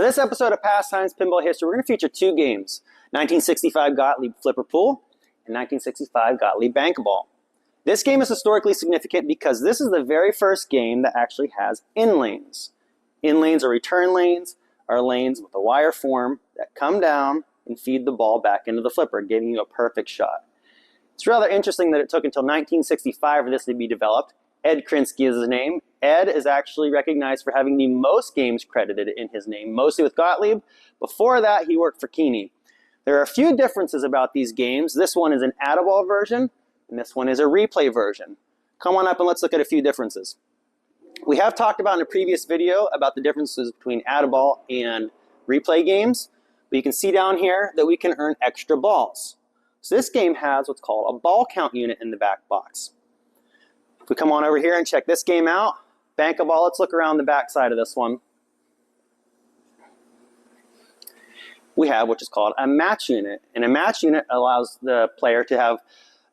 this episode of Pastimes Pinball History, we're going to feature two games, 1965 Gottlieb Flipper Pool and 1965 Gottlieb Bankable. This game is historically significant because this is the very first game that actually has in-lanes. In-lanes or return lanes are lanes with a wire form that come down and feed the ball back into the flipper, giving you a perfect shot. It's rather interesting that it took until 1965 for this to be developed. Ed Krinsky is his name. Ed is actually recognized for having the most games credited in his name, mostly with Gottlieb. Before that, he worked for Keeney. There are a few differences about these games. This one is an add-a-ball version, and this one is a replay version. Come on up and let's look at a few differences. We have talked about in a previous video about the differences between add-a-ball and replay games, but you can see down here that we can earn extra balls. So this game has what's called a ball count unit in the back box. If we come on over here and check this game out, Bankable, let's look around the back side of this one. We have what is called a match unit, and a match unit allows the player to have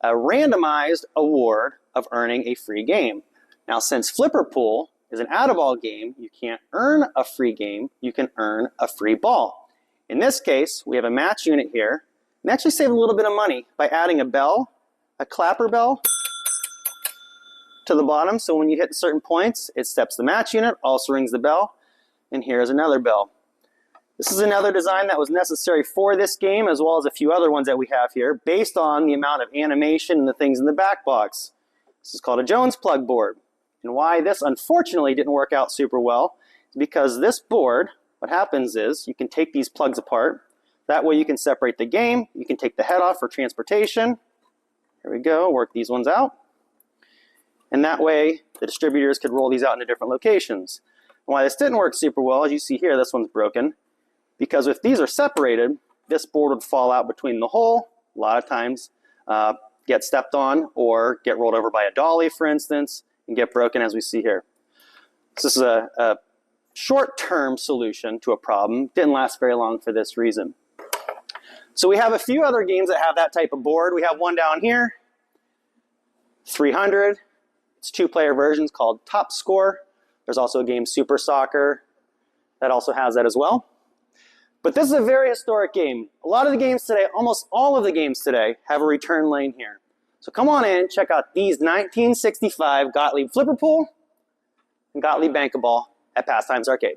a randomized award of earning a free game. Now, since Flipper Pool is an add-a-ball game, you can't earn a free game, you can earn a free ball. In this case, we have a match unit here, and actually save a little bit of money by adding a bell, a clapper bell, to the bottom, so when you hit certain points, it steps the match unit, also rings the bell, and here's another bell. This is another design that was necessary for this game, as well as a few other ones that we have here, based on the amount of animation and the things in the back box. This is called a Jones plug board. And why this unfortunately didn't work out super well is because this board, what happens is you can take these plugs apart. That way you can separate the game, you can take the head off for transportation. Here we go, work these ones out. And that way the distributors could roll these out into different locations. And why this didn't work super well, as you see here, this one's broken. Because if these are separated, this board would fall out between the hole, a lot of times get stepped on or get rolled over by a dolly, for instance, and get broken as we see here. So this is a short-term solution to a problem. Didn't last very long for this reason. So we have a few other games that have that type of board. We have one down here, 300. It's two-player versions called Top Score. There's also a game Super Soccer that also has that as well. But this is a very historic game. A lot of the games today, almost all of the games today, have a return lane here. So come on in, check out these 1965 Gottlieb Flipper Pool and Gottlieb Bankable at Pastimes Arcade.